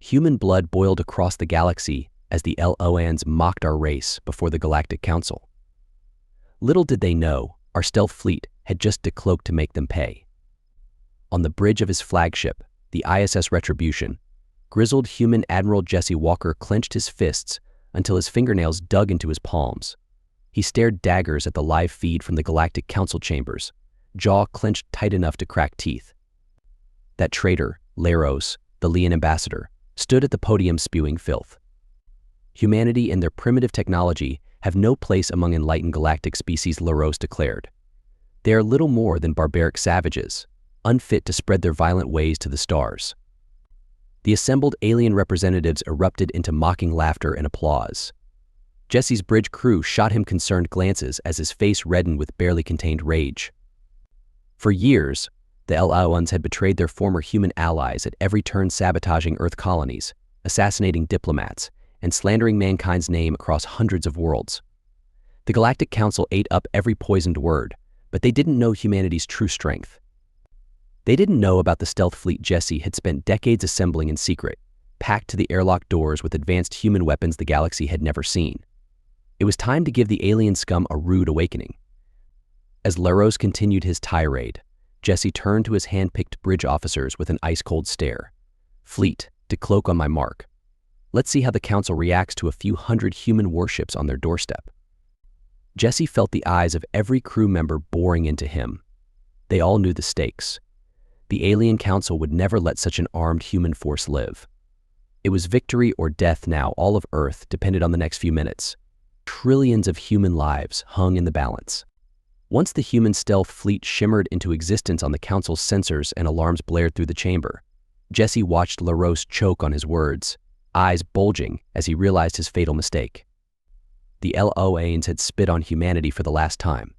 Human blood boiled across the galaxy as the LOANs mocked our race before the Galactic Council. Little did they know, our stealth fleet had just decloaked to make them pay. On the bridge of his flagship, the ISS Retribution, grizzled human Admiral Jesse Walker clenched his fists until his fingernails dug into his palms. He stared daggers at the live feed from the Galactic Council chambers, jaw clenched tight enough to crack teeth. That traitor, Laros, the Leon ambassador, stood at the podium spewing filth. Humanity and their primitive technology have no place among enlightened galactic species, Laros declared. They are little more than barbaric savages, unfit to spread their violent ways to the stars. The assembled alien representatives erupted into mocking laughter and applause. Jesse's bridge crew shot him concerned glances as his face reddened with barely contained rage. For years, the LOANs had betrayed their former human allies at every turn, sabotaging Earth colonies, assassinating diplomats, and slandering mankind's name across hundreds of worlds. The Galactic Council ate up every poisoned word, but they didn't know humanity's true strength. They didn't know about the stealth fleet Jesse had spent decades assembling in secret, packed to the airlock doors with advanced human weapons the galaxy had never seen. It was time to give the alien scum a rude awakening. As Laros continued his tirade, Jesse turned to his hand-picked bridge officers with an ice-cold stare. "Fleet, decloak on my mark. Let's see how the Council reacts to a few hundred human warships on their doorstep." Jesse felt the eyes of every crew member boring into him. They all knew the stakes. The Alien Council would never let such an armed human force live. It was victory or death now. All of Earth depended on the next few minutes. Trillions of human lives hung in the balance. Once the human stealth fleet shimmered into existence on the Council's sensors and alarms blared through the chamber, Jesse watched Laros choke on his words, eyes bulging as he realized his fatal mistake. The LOANs had spit on humanity for the last time.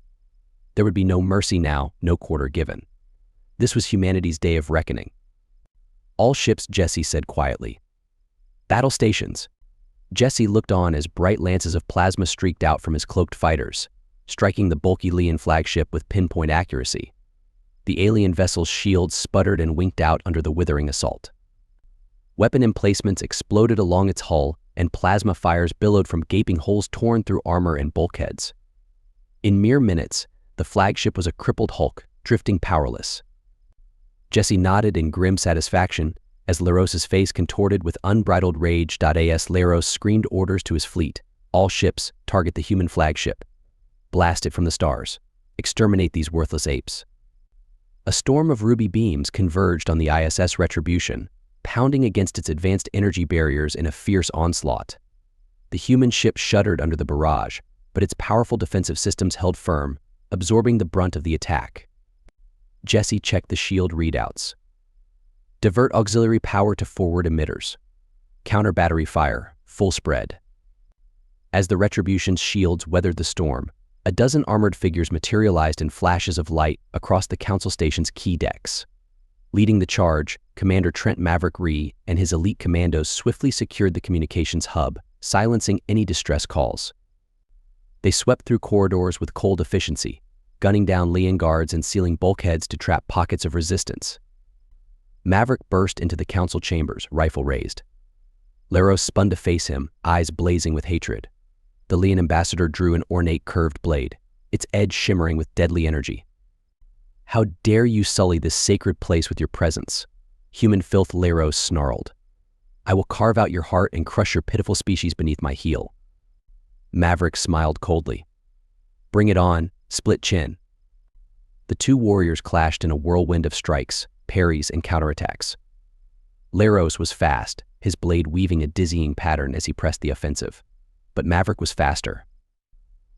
There would be no mercy now, no quarter given. This was humanity's day of reckoning. "All ships," Jesse said quietly. "Battle stations." Jesse looked on as bright lances of plasma streaked out from his cloaked fighters, striking the bulky Leon flagship with pinpoint accuracy. The alien vessel's shields sputtered and winked out under the withering assault. Weapon emplacements exploded along its hull, and plasma fires billowed from gaping holes torn through armor and bulkheads. In mere minutes, the flagship was a crippled hulk, drifting powerless. Jesse nodded in grim satisfaction as Laros's face contorted with unbridled rage. As Laros screamed orders to his fleet, "All ships, target the human flagship. Blast it from the stars. Exterminate these worthless apes." A storm of ruby beams converged on the ISS Retribution, pounding against its advanced energy barriers in a fierce onslaught. The human ship shuddered under the barrage, but its powerful defensive systems held firm, absorbing the brunt of the attack. Jesse checked the shield readouts. Divert auxiliary power to forward emitters. Counter battery fire, full spread. As the Retribution's shields weathered the storm, a dozen armored figures materialized in flashes of light across the Council Station's key decks. Leading the charge, Commander Trent Maverick Ree and his elite commandos swiftly secured the communications hub, silencing any distress calls. They swept through corridors with cold efficiency, gunning down Leon guards and sealing bulkheads to trap pockets of resistance. Maverick burst into the Council chambers, rifle raised. Laros spun to face him, eyes blazing with hatred. The Leon ambassador drew an ornate curved blade, its edge shimmering with deadly energy. "How dare you sully this sacred place with your presence?" Human filth, Laros snarled. "I will carve out your heart and crush your pitiful species beneath my heel." Maverick smiled coldly. "Bring it on, split chin." The two warriors clashed in a whirlwind of strikes, parries, and counterattacks. Laros was fast, his blade weaving a dizzying pattern as he pressed the offensive. But Maverick was faster.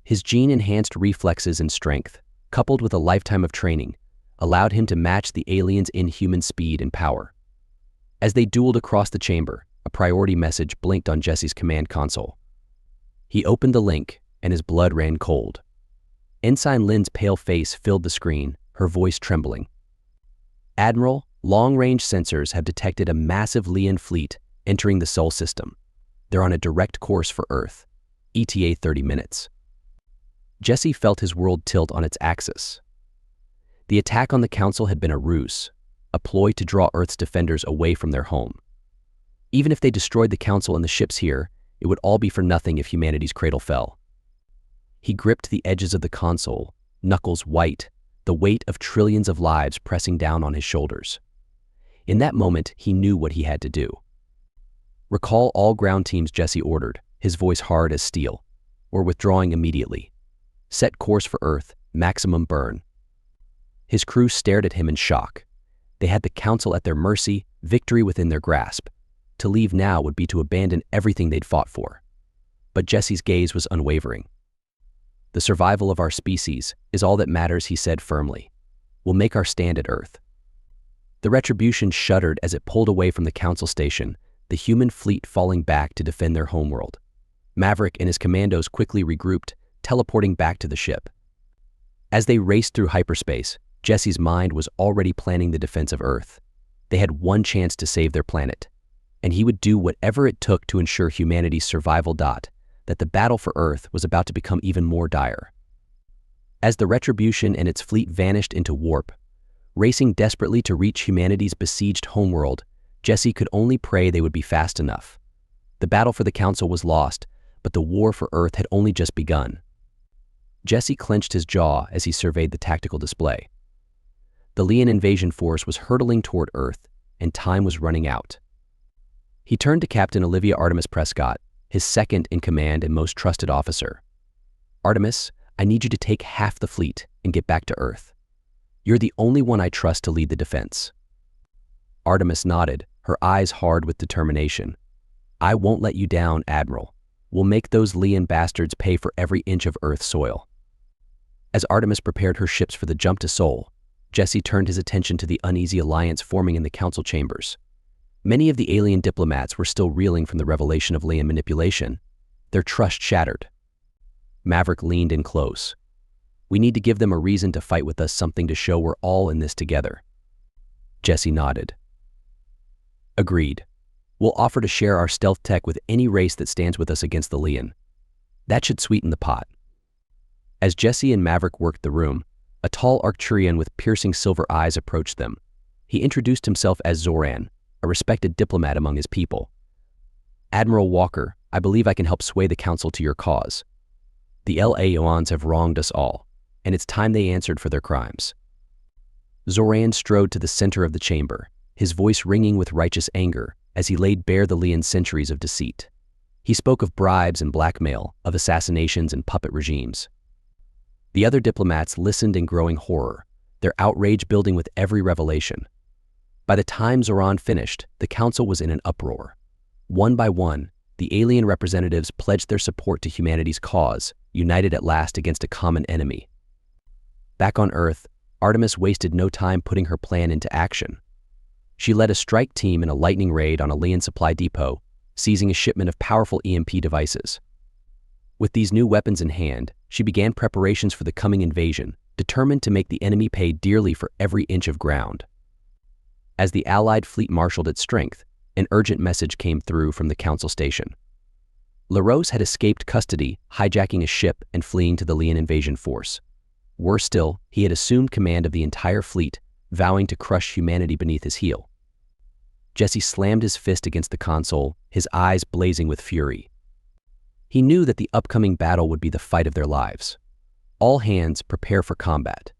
His gene-enhanced reflexes and strength, coupled with a lifetime of training, allowed him to match the aliens' inhuman speed and power. As they dueled across the chamber, a priority message blinked on Jesse's command console. He opened the link, and his blood ran cold. Ensign Lynn's pale face filled the screen, her voice trembling. "Admiral, long-range sensors have detected a massive Leon fleet entering the Sol system. They're on a direct course for Earth. ETA 30 minutes. Jesse felt his world tilt on its axis. The attack on the Council had been a ruse, a ploy to draw Earth's defenders away from their home. Even if they destroyed the council and the ships here, it would all be for nothing if humanity's cradle fell. He gripped the edges of the console, knuckles white, the weight of trillions of lives pressing down on his shoulders. In that moment, he knew what he had to do. "Recall all ground teams," Jesse ordered, his voice hard as steel. "We're withdrawing immediately. Set course for Earth, maximum burn." His crew stared at him in shock. They had the council at their mercy, victory within their grasp. To leave now would be to abandon everything they'd fought for. But Jesse's gaze was unwavering. "The survival of our species is all that matters," he said firmly. "We'll make our stand at Earth." The Retribution shuddered as it pulled away from the council station, the human fleet falling back to defend their homeworld. Maverick and his commandos quickly regrouped, teleporting back to the ship. As they raced through hyperspace, Jesse's mind was already planning the defense of Earth. They had one chance to save their planet, and he would do whatever it took to ensure humanity's survival. That the battle for Earth was about to become even more dire. As the Retribution and its fleet vanished into warp, racing desperately to reach humanity's besieged homeworld, Jesse could only pray they would be fast enough. The battle for the council was lost, but the war for Earth had only just begun. Jesse clenched his jaw as he surveyed the tactical display. The Leon invasion force was hurtling toward Earth, and time was running out. He turned to Captain Olivia Artemis Prescott, his second in command and most trusted officer. "Artemis, I need you to take half the fleet and get back to Earth. You're the only one I trust to lead the defense." Artemis nodded, her eyes hard with determination. "I won't let you down, Admiral. We'll make those Leon bastards pay for every inch of Earth soil." As Artemis prepared her ships for the jump to Sol, Jesse turned his attention to the uneasy alliance forming in the council chambers. Many of the alien diplomats were still reeling from the revelation of Leon manipulation, their trust shattered. Maverick leaned in close. "We need to give them a reason to fight with us, something to show we're all in this together." Jesse nodded. "Agreed. We'll offer to share our stealth tech with any race that stands with us against the Leon. That should sweeten the pot." As Jesse and Maverick worked the room, a tall Arcturian with piercing silver eyes approached them. He introduced himself as Zoran, a respected diplomat among his people. "Admiral Walker, I believe I can help sway the council to your cause. The Laons have wronged us all, and it's time they answered for their crimes." Zoran strode to the center of the chamber, his voice ringing with righteous anger as he laid bare the Leon centuries of deceit. He spoke of bribes and blackmail, of assassinations and puppet regimes. The other diplomats listened in growing horror, their outrage building with every revelation. By the time Zoran finished, the council was in an uproar. One by one, the alien representatives pledged their support to humanity's cause, united at last against a common enemy. Back on Earth, Artemis wasted no time putting her plan into action. She led a strike team in a lightning raid on a Leon supply depot, seizing a shipment of powerful EMP devices. With these new weapons in hand, she began preparations for the coming invasion, determined to make the enemy pay dearly for every inch of ground. As the Allied fleet marshaled its strength, an urgent message came through from the council station. LaRose had escaped custody, hijacking a ship and fleeing to the Leon invasion force. Worse still, he had assumed command of the entire fleet, vowing to crush humanity beneath his heel. Jesse slammed his fist against the console, his eyes blazing with fury. He knew that the upcoming battle would be the fight of their lives. "All hands, prepare for combat.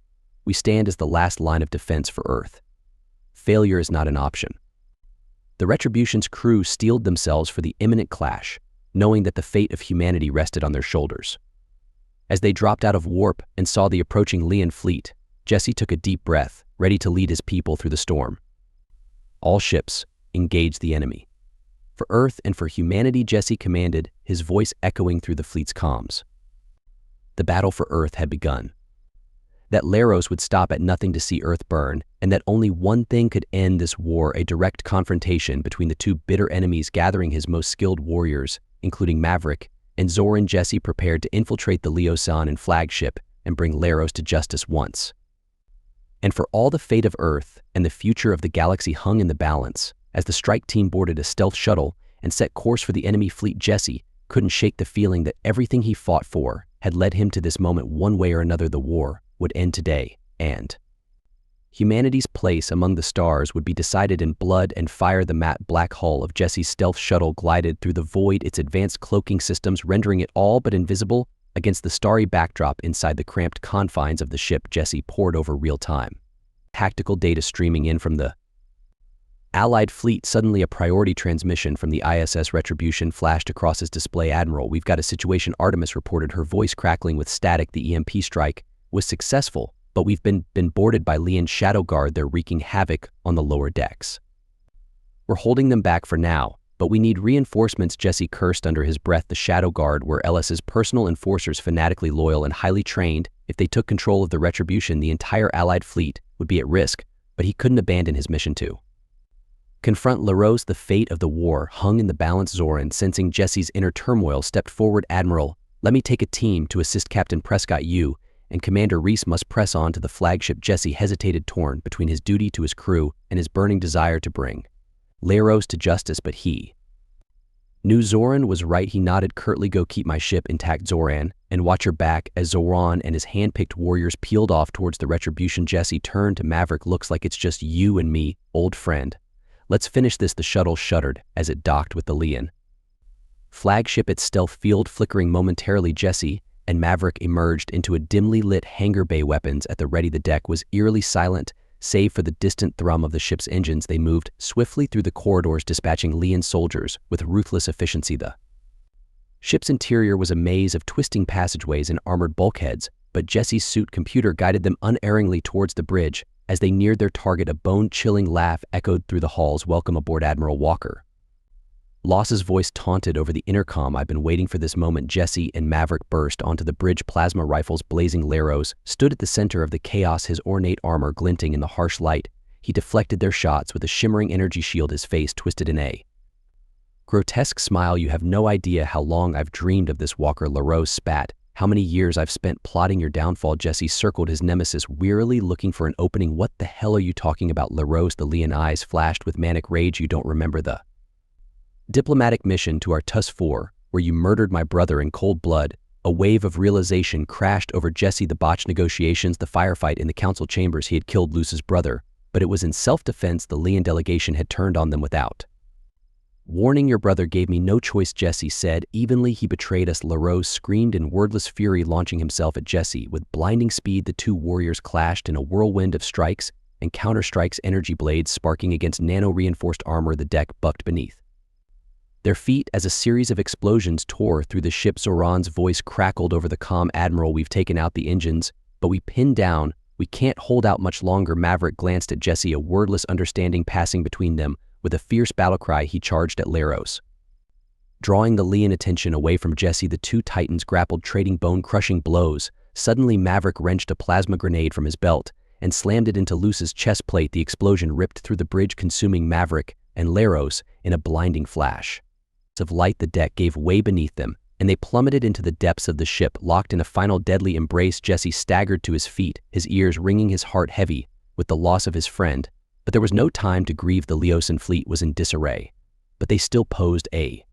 We stand as the last line of defense for Earth. Failure is not an option." The Retribution's crew steeled themselves for the imminent clash, knowing that the fate of humanity rested on their shoulders. As they dropped out of warp and saw the approaching Leon fleet, Jesse took a deep breath, ready to lead his people through the storm. "All ships, engage the enemy." For Earth and for humanity, Jesse commanded, his voice echoing through the fleet's comms. The battle for Earth had begun. That Laros would stop at nothing to see Earth burn, and that only one thing could end this war: a direct confrontation between the two bitter enemies. Gathering his most skilled warriors, including Maverick and Zoran, Jesse prepared to infiltrate the Leosan and flagship and bring Laros to justice once and for all. The fate of Earth and the future of the galaxy hung in the balance. As the strike team boarded a stealth shuttle and set course for the enemy fleet, Jesse couldn't shake the feeling that everything he fought for had led him to this moment. One way or another, the war would end today, and Humanity's place among the stars would be decided in blood and fire. The matte black hull of Jesse's stealth shuttle glided through the void, its advanced cloaking systems rendering it all but invisible against the starry backdrop. Inside the cramped confines of the ship, Jesse pored over real-time tactical data streaming in from the Allied fleet. Suddenly, a priority transmission from the ISS Retribution flashed across his display. "Admiral, we've got a situation," Artemis reported, her voice crackling with static. "The EMP strike was successful, but we've been boarded by Leon's Shadow Guard. They're wreaking havoc on the lower decks. We're holding them back for now, but we need reinforcements." Jesse cursed under his breath. The Shadow Guard were LS's personal enforcers, fanatically loyal and highly trained. If they took control of the Retribution, the entire Allied fleet would be at risk, but he couldn't abandon his mission to confront LaRose. The fate of the war hung in the balance. Zoran, sensing Jesse's inner turmoil, stepped forward. "Admiral, let me take a team to assist Captain Prescott. You and Commander Reese must press on to the flagship." Jesse hesitated, torn between his duty to his crew and his burning desire to bring LaRose to justice, but he knew Zoran was right. He nodded curtly. "Go keep my ship intact, Zoran, and watch your back." As Zoran and his hand-picked warriors peeled off towards the Retribution, Jesse turned to Maverick. "Looks like it's just you and me, old friend. Let's finish this." The shuttle shuddered as it docked with the Leon flagship, its stealth field flickering momentarily. Jesse and Maverick emerged into a dimly lit hangar bay, weapons at the ready. The deck was eerily silent, save for the distant thrum of the ship's engines. They moved swiftly through the corridors, dispatching Leon soldiers with ruthless efficiency. The ship's interior was a maze of twisting passageways and armored bulkheads, but Jesse's suit computer guided them unerringly towards the bridge. As they neared their target, a bone-chilling laugh echoed through the halls. "Welcome aboard, Admiral Walker." Loss's voice taunted over the intercom. "I've been waiting for this moment." Jesse and Maverick burst onto the bridge, plasma rifles blazing. LaRose stood at the center of the chaos, his ornate armor glinting in the harsh light. He deflected their shots with a shimmering energy shield, his face twisted in a grotesque smile. "You have no idea how long I've dreamed of this, Walker," LaRose spat. "How many years I've spent plotting your downfall." Jesse circled his nemesis, wearily looking for an opening. "What the hell are you talking about, LaRose?" The Leon eyes flashed with manic rage. "You don't remember the diplomatic mission to our TUS-4, where you murdered my brother in cold blood?" A wave of realization crashed over Jesse. The botched negotiations, the firefight in the council chambers. He had killed Luce's brother, but it was in self-defense. The Leon delegation had turned on them without warning. "Your brother gave me no choice," Jesse said evenly. "He betrayed us," LaRose screamed in wordless fury, launching himself at Jesse. With blinding speed, the two warriors clashed in a whirlwind of strikes and counter-strikes, energy blades sparking against nano-reinforced armor. The deck bucked beneath their feet as a series of explosions tore through the ship. Zoran's voice crackled over the comm. "Admiral, we've taken out the engines, but we pinned down. We can't hold out much longer." Maverick glanced at Jesse, a wordless understanding passing between them. With a fierce battlecry, he charged at LaRose, drawing the Leon attention away from Jesse. The two titans grappled, trading bone-crushing blows. Suddenly, Maverick wrenched a plasma grenade from his belt and slammed it into Luce's chest plate. The explosion ripped through the bridge, consuming Maverick and LaRose in a blinding flash of light. The deck gave way beneath them, and they plummeted into the depths of the ship, locked in a final deadly embrace. Jesse staggered to his feet, his ears ringing, his heart heavy with the loss of his friend. But there was no time to grieve. The Leosin fleet was in disarray, but they still posed a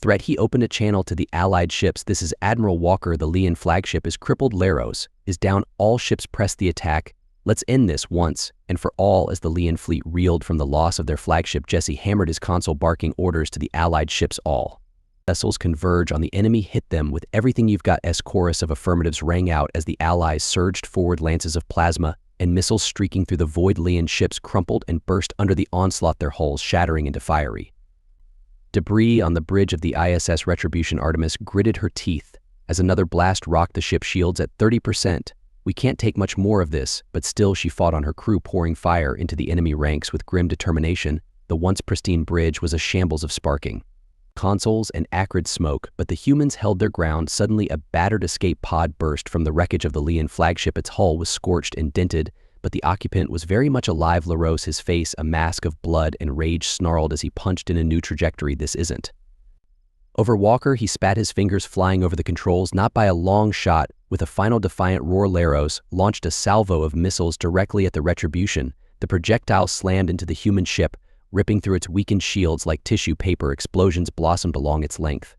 threat. He opened a channel to the Allied ships. "This is Admiral Walker. The Leon flagship is crippled. LaRose is down. All ships press the attack. Let's end this once and for all." As the Leon fleet reeled from the loss of their flagship, Jesse hammered his console, barking orders to the Allied ships. "All vessels converge on the enemy. Hit them with everything you've got." Chorus of affirmatives rang out as the Allies surged forward, lances of plasma and missiles streaking through the void. Leon ships crumpled and burst under the onslaught, their hulls shattering into fiery debris on the bridge of the ISS Retribution. Artemis gritted her teeth as another blast rocked the ship, shields at 30%. "We can't take much more of this," but still she fought on, her crew pouring fire into the enemy ranks with grim determination. The once pristine bridge was a shambles of sparking consoles and acrid smoke, but the humans held their ground. Suddenly, a battered escape pod burst from the wreckage of the Leon flagship. Its hull was scorched and dented, but the occupant was very much alive. LaRose, his face a mask of blood and rage, snarled as he punched in a new trajectory. "This isn't over, Walker." He spat, his fingers flying over the controls. "Not by a long shot." With a final defiant roar, LaRose launched a salvo of missiles directly at the Retribution. The projectile slammed into the human ship, ripping through its weakened shields like tissue paper. Explosions blossomed along its length.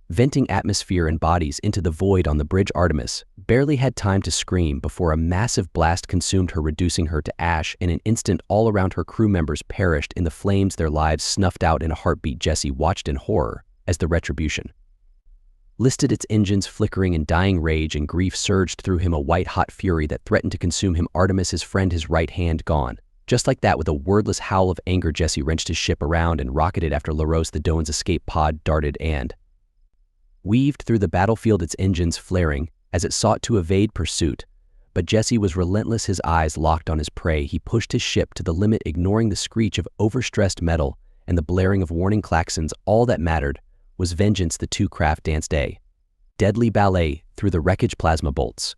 venting atmosphere and bodies into the void on the bridge. Artemis barely had time to scream before a massive blast consumed her, reducing her to ash. In an instant, all around her crew members perished in the flames, their lives snuffed out in a heartbeat. Jesse watched in horror as the Retribution listed, its engines flickering in dying rage, and grief surged through him, a white-hot fury that threatened to consume him. Artemis, his friend, his right hand gone. Just like that, with a wordless howl of anger, Jesse wrenched his ship around and rocketed after Laros. The Doan's escape pod darted and weaved through the battlefield, its engines flaring as it sought to evade pursuit. But Jesse was relentless, his eyes locked on his prey. He pushed his ship to the limit, ignoring the screech of overstressed metal and the blaring of warning klaxons. All that mattered was vengeance. The two craft danced a deadly ballet through the wreckage, plasma bolts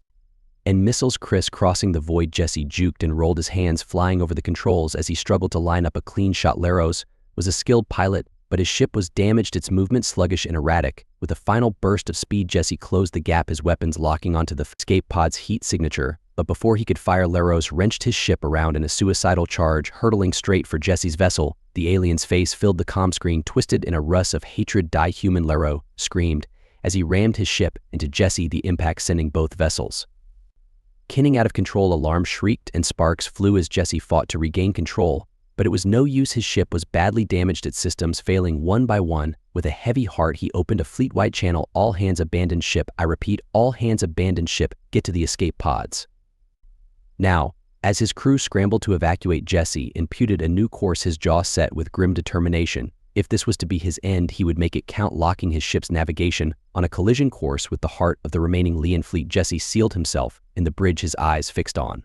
and missiles criss-crossing the void. Jesse juked and rolled his hands, flying over the controls as he struggled to line up a clean shot. Laros was a skilled pilot, but his ship was damaged, its movement sluggish and erratic. With a final burst of speed, Jesse closed the gap, his weapons locking onto the escape pod's heat signature. But before he could fire, Laros wrenched his ship around in a suicidal charge, hurtling straight for Jesse's vessel. The alien's face filled the comm screen, twisted in a rush of hatred. Die, human! Laros screamed as he rammed his ship into Jesse, the impact sending both vessels kinning out of control. Alarms shrieked and sparks flew as Jesse fought to regain control, but it was no use. His ship was badly damaged, its systems failing one by one. With a heavy heart, he opened a fleet-wide channel. All hands abandon ship. I repeat, all hands abandon ship. Get to the escape pods now. As his crew scrambled to evacuate, Jesse imputed a new course, his jaw set with grim determination. If this was to be his end, he would make it count, locking his ship's navigation on a collision course with the heart of the remaining Leon fleet. Jesse sealed himself in the bridge, his eyes fixed on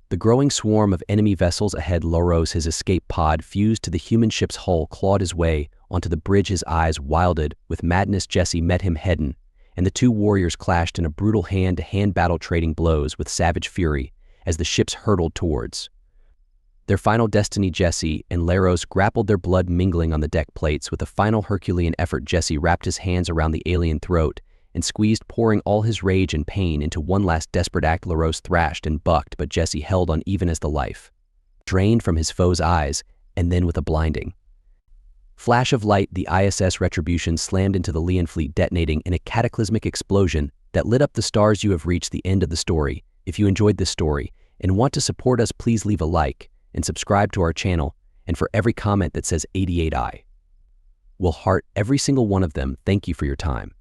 the growing swarm of enemy vessels ahead. Laros, his escape pod fused to the human ship's hull, clawed his way onto the bridge, his eyes wilded with madness. Jesse met him head-on, and the two warriors clashed in a brutal hand-to-hand battle, trading blows with savage fury as the ships hurtled towards their final destiny. Jesse and Laros grappled, their blood mingling on the deck plates. With a final Herculean effort, Jesse wrapped his hands around the alien throat and squeezed, pouring all his rage and pain into one last desperate act. Laros thrashed and bucked, but Jesse held on even as the life drained from his foe's eyes. And then, with a blinding flash of light, the ISS Retribution slammed into the Leon fleet, detonating in a cataclysmic explosion that lit up the stars. You have reached the end of the story. If you enjoyed this story and want to support us, please leave a like and subscribe to our channel. And for every comment that says 88i, we'll heart every single one of them. Thank you for your time.